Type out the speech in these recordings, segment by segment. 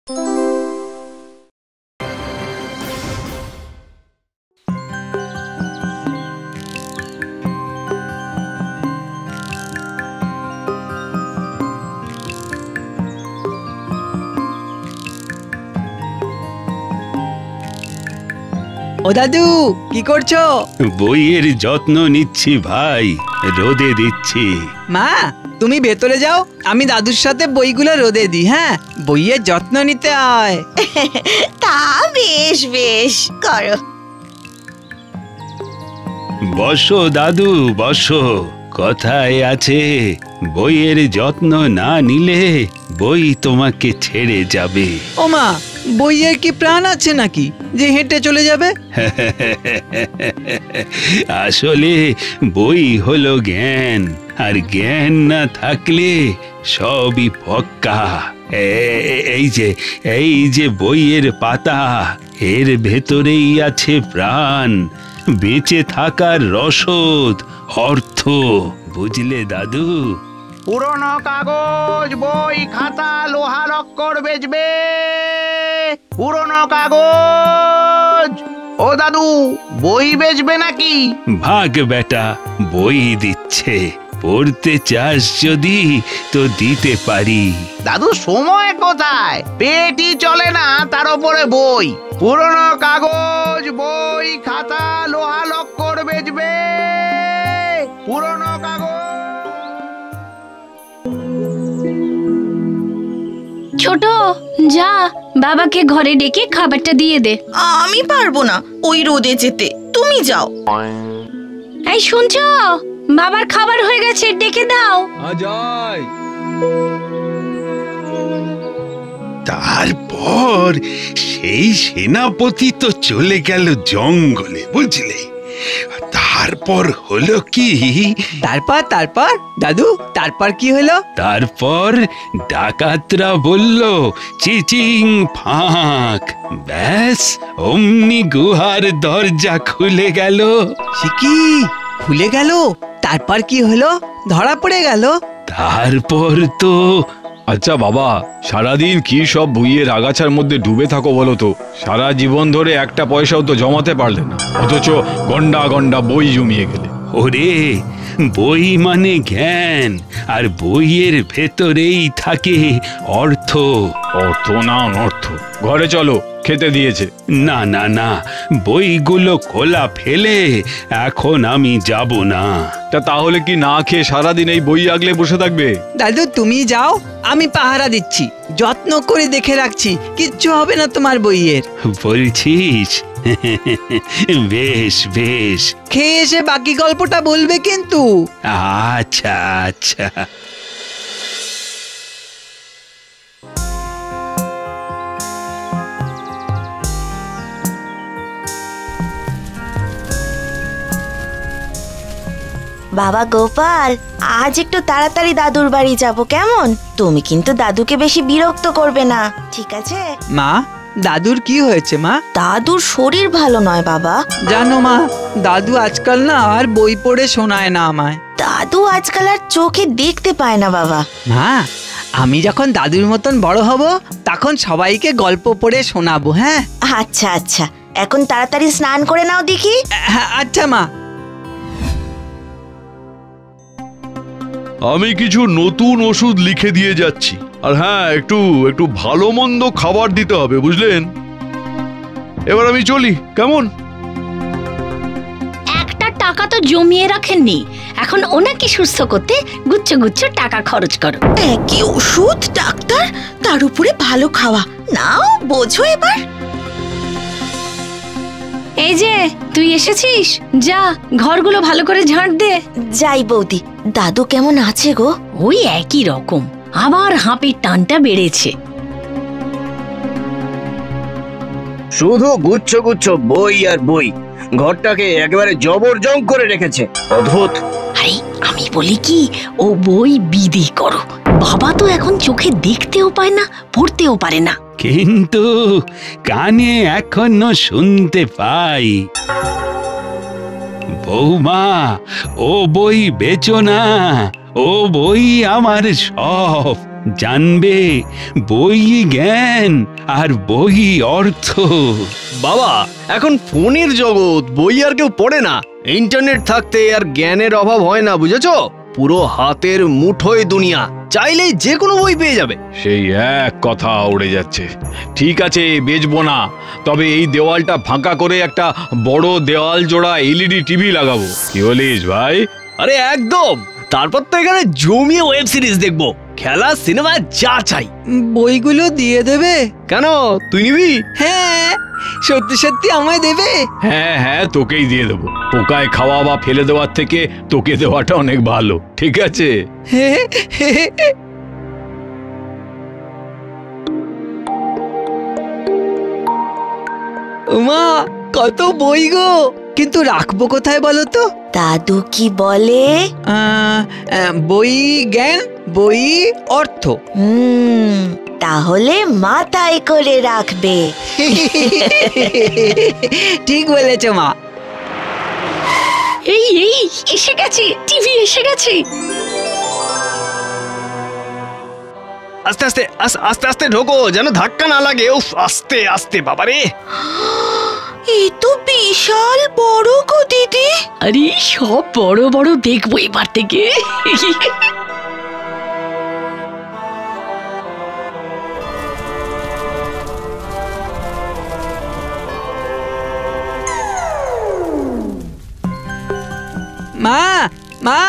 ও দাদু কি করছো? বইয়ের যত্ন নিচ্ছি ভাই, রোদে দিচ্ছি। মা তুমি ভেতরে যাও, আমি দাদুর সাথে বইগুলো রোদে দিই। হ্যাঁ, বইয়ের যত্ন নিতে হয়। তা বেশ বেশ করো। বসো দাদু বসো। কথায় আছে, বইয়ের যত্ন না নিলে বই তোমাকে ছেড়ে যাবে। ও মা, বইয়ের কি প্রাণ আছে নাকি যে হেঁটে চলে যাবে? আসলে বই হলো জ্ঞান, আর জ্ঞান না থাকলে সবই ফক্কা। এই যে বইয়ের পাতা, এর ভেতরেই আছে প্রাণ, বেঁচে থাকার রসদ, অর্থ। বুঝলে দাদু? পুরনো কাগজ, বই, খাতা, লোহা লক্কর বেচবে। পুরনো কাগজ। ও দাদু, বই বেচবে নাকি? ভাগ বেটা, বই দিচ্ছে। পড়তে চাস যদি তো দিতে পারি। দাদু সময় কোথায়? পেটই চলে না, তার উপরে বই। পুরনো কাগজ, বই, খাতা, লোহা লক্কর বেচবে। পুরনো কাগজ। ছোট, যা বাবাকে ঘরে ডেকে খাবারটা দিয়ে দে। আমি পারবো না ওই রোদে যেতে, তুমি যাও। এই শুনছো, বাবার খাবার হয়ে গেছে, ডেকে দাও। তারপর সেই সেনাপতি তো চলে গেল জঙ্গলে, বুঝলে? তারপর হলো কি? তারপর দাদু, তারপর কি হলো? তারপর ডাকাতরা বলল চিচিং ফাঁক, ব্যাস অমনি গুহার দরজা খুলে গেল। সে কি খুলে গেল? তারপর কি হলো? ধরা পড়ে গেল? তারপর তো আচ্ছা বাবা, সারাদিন কি সব বইয়ের আগাছার মধ্যে ডুবে থাকো বলো তো? সারা জীবন ধরে একটা পয়সাও তো জমাতে পারলে না, অথচ গন্ডা গন্ডা বই জমিয়ে গেলে। ওরে, বই মানে জ্ঞান, আর বইয়ের ভেতরেই থাকে অর্থ। অর্থ না অনর্থ, ঘরে চলো, খেতে দিয়েছে। না না না, বইগুলো খোলা ফেলে এখন আমি যাব না। তাহলে কি না খেয়ে সারাদিন এই বই আগলে বসে থাকবে? দাদু তুমি যাও, আমি পাহারা দিচ্ছি, যত্ন করে দেখে রাখছি, কিচ্ছু হবে না তোমার বইয়ের। বলছিস? বেশ বেশ, খেয়ে এসে বাকি গল্পটা বলবে কিন্তু। আচ্ছা আচ্ছা। বাবা গোপাল, আজ একটু তাড়াতাড়ি দাদুর বাড়ি যাব, কেমন? তুমি কিন্তু দাদুকে বেশি বিরক্ত করবে না, ঠিক আছে? মা, দাদুর কি হয়েছে মা? দাদুর শরীর ভালো নয় বাবা। জানো মা, দাদু আজকাল না আর বই পড়ে শোনায় না আমায়। দাদু আজকাল আর চোখে দেখতে পায় না বাবা। মা, আমি যখন দাদুর মতন বড় হব তখন সবাইকে গল্প পড়ে শোনাবো। হ্যাঁ আচ্ছা আচ্ছা, এখন তাড়াতাড়ি স্নান করে নাও দেখি। আচ্ছা মা। আমি কিছু নতুন ওষুধ লিখে দিয়ে যাচ্ছি, আর হ্যাঁ, একটু একটু ভালো মন্দ খাবার দিতে হবে, বুঝলেন? এবার আমি চলি, কেমন? একটা টাকা তো জমিয়ে রাখেননি, এখন ওনাকে সুস্থ করতে গুচ্ছ গুচ্ছ টাকা খরচ করো। কি ওষুধ ডাক্তার, তার উপরে ভালো খাওয়া, নাও বোঝো এবার। এই যে তুই এসেছিস, যা ঘরগুলো ভালো করে ঝাঁট দে। যাই বৌদি, দাদু কেমন আছে গো? ওই একই রকম, আবার হাঁপির টানটা বেড়েছে। শুধু গুচ্ছ গুচ্ছ বই আর বই, ঘরটাকে একেবারে জবরজং করে রেখেছে। অদ্ভুত। আরে আমি বলি কি, ও বই বিদি করো, বাবা তো এখন চোখে দেখতেও পায় না, পড়তেও পারে না, কিন্তু কানে এখনো শুনতে পাই। বৌমা, ও বই বেচো না, ও বই আমার সব। জানবে বই জ্ঞান আর বই অর্থ। বাবা, এখন ফোনের জগৎ, বই আর কেউ পড়ে না। ইন্টারনেট থাকতে আর জ্ঞানের অভাব হয় না, বুঝেছো? পুরো হাতের মুঠোয় দুনিয়া, চাইলেই যে কোনো বই পেয়ে যাবে। সেই এক কথা উড়ে যাচ্ছে। ঠিক আছে, বেচবো না, তবে এই দেওয়ালটা ফাঁকা করে একটা বড় দেওয়াল জোড়া এলইডি টিভি লাগাবো। কি বলিস ভাই? আরে একদম, তারপর তো এখানে জমিয়ে ওয়েব সিরিজ দেখবো, খেলা, সিনেমা যা চাই। বইগুলো দিয়ে দেবে? কেন, তুই নিবি? হ্যাঁ, সত্যি সত্যি আমায় দেবে? হ্যাঁ হ্যাঁ, তোকেই দিয়ে দেবো। পোকায় খাওয়া বা ফেলে দেওয়ার থেকে তোকে দেওয়াটা অনেক ভালো। ঠিক আছে? মা, কত বই গো, কিন্তু রাখবো কোথায় বলো তো? দাদু কি বলে? বই জ্ঞান, বই অর্থ। তাহলে মাথায় করে রাখবে। ঠিক বলেছ মা। এই এই এসে গেছে, টিভি এসে গেছে। আস্তে আস্তে আস্তে আস্তে ঢোকো, যেন ধাক্কা না লাগে। উফ, আস্তে আস্তে বাবারে। এই তো বিশাল বড় গো দিদি। আরে সব বড় বড় দেখবো এবার থেকে। মা, মা,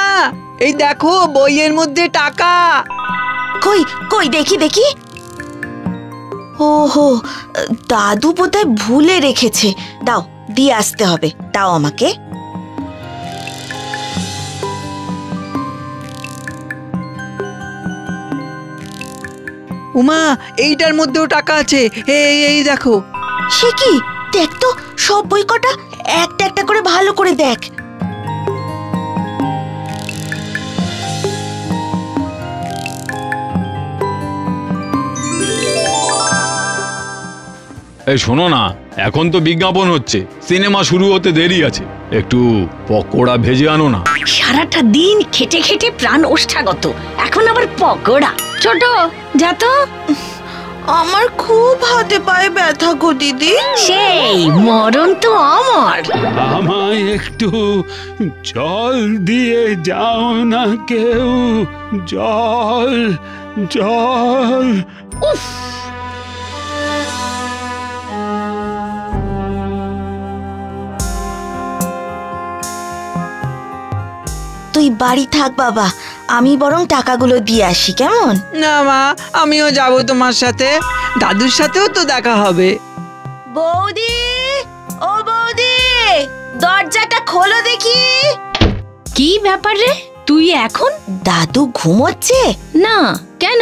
এই দেখো বইয়ের মধ্যে টাকা। কই কই, দেখি দেখি। ওহো, দাদু বোধহয় ভুলে রেখেছে। দাও, দিয়ে আসতে হবে। দাও আমাকে। উমা, এইটার মধ্যেও টাকা আছে। এই এই দেখো। সে কি? দেখ তো, সব বই কটা একটা একটা করে ভালো করে দেখ। এই শোনো না, এখন তো বিজ্ঞাপন হচ্ছে, সিনেমা শুরু হতে দেরি আছে, একটু পকোড়া ভেজে আনো না। সারাটা দিন খেটে খেটে প্রাণ ওষ্ঠাগত, এখন আবার পকোড়া? ছোট, যা তো। আমার খুব হাতে পায়ে ব্যথা গো দিদি। সেই মরণ তো আমার। আমায় একটু জল দিয়ে যাও না কেউ, জল জল। উফ, তুই বাড়ি থাক বাবা, আমি বরং টাকাগুলো দিয়ে আসি, কেমন? না মা, আমিও যাব তোমার সাথে। দাদুর সাথেও তো দেখা হবে। বৌদি, ও বৌদি, দরজাটা খোলো দেখি। কি ব্যাপার রে, তুই এখন? দাদু ঘুমোচ্ছে। না, কেন?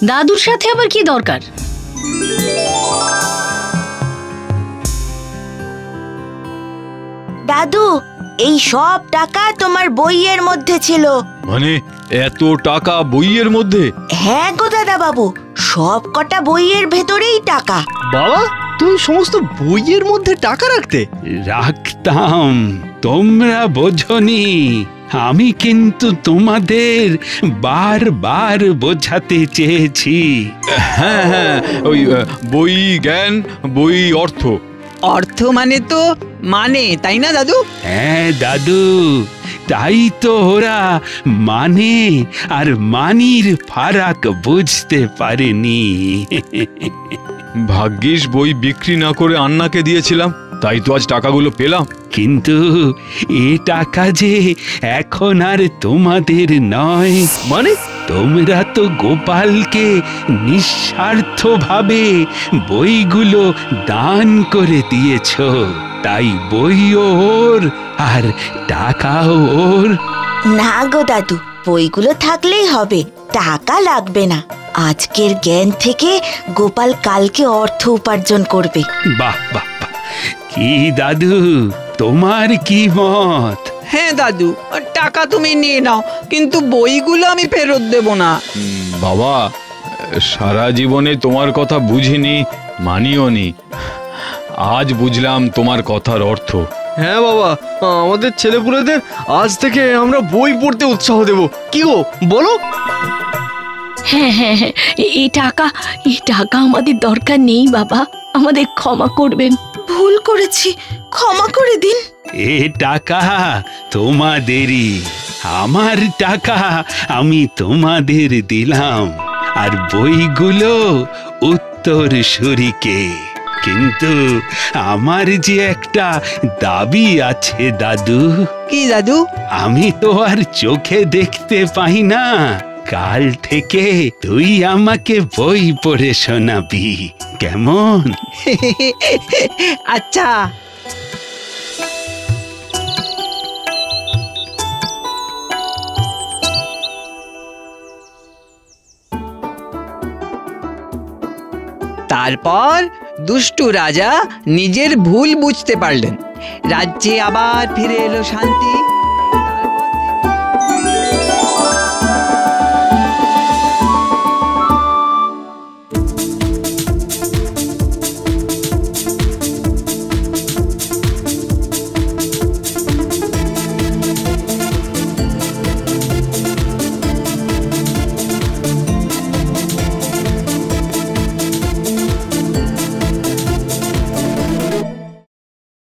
দাদুর সাথে আবার কি দরকার? দাদু, এই সব টাকা তোমার বইয়ের মধ্যে ছিল। মানে এত টাকা বইয়ের মধ্যে? হ্যাঁ গো দাদা বাবু, সব কটা বইয়ের ভেতরেই টাকা। বাবা, তুমি সমস্ত বইয়ের মধ্যে টাকা রাখতে? রাখতাম, তোমরা বোঝনি। আমি কিন্তু তোমাদের বারবার বোঝাতে চেয়েছি। হ্যাঁ হ্যাঁ, ওই বই জ্ঞান, বই অর্থ। অর্থ মানে তো মানে, তাই না দাদু? হ্যাঁ দাদু, তাই তো ওরা মানে আর মানির ফারাক বুঝতে পারেনি। ভাগ্যিস বই বিক্রি না করে আন্নাকে দিয়েছিলাম, তাই তো আজ টাকাগুলো পেলাম। কিন্তু এ টাকা যে এখন আর তোমাদের নয়। মানে? তোমরা তো গোপালকে নিঃস্বার্থভাবে বইগুলো দান করে দিয়েছ, তাই বইও ওর আর টাকাও ওর। না গো দাদু, বইগুলো থাকলেই হবে, টাকা লাগবে না। আজকের জ্ঞান থেকে গোপাল কালকে অর্থ উপার্জন করবে। বাহ বাহ বাহ, কি দাদু, তোমার কি মত? হ্যাঁ দাদু, টাকা তুমি নিয়ে নাও, কিন্তু বইগুলো আমি ফেরত দেব না। বাবা, সারা জীবনে তোমার কথা বুঝিনি, মানিও নি, আজ বুঝলাম তোমার কথার অর্থ। হ্যাঁ বাবা, আমাদের ছেলেপুলেদের আজ থেকে আমরা বই পড়তে উৎসাহ দেব। কি গো বলো? হ্যাঁ হ্যাঁ হ্যাঁ, এই টাকা আমাদের দরকার নেই বাবা, আমাদের ক্ষমা করবেন। ভুল করেছি, ক্ষমা করে দিন। এ টাকা তোমাদেরই, আমার টাকা আমি তোমাদের দিলাম, আর বইগুলো উত্তরসূরিকে। কিন্তু আমার যে একটা দাবি আছে দাদু। কি দাদু? আমি তো আর চোখে দেখতে পাই না, কাল থেকে তুই আমাকে বই পড়ে শোনাবি, কেমন? আচ্ছা। তারপর দুষ্টু রাজা নিজের ভুল বুঝতে পারলেন। রাজ্যে আবার ফিরে এলো শান্তি।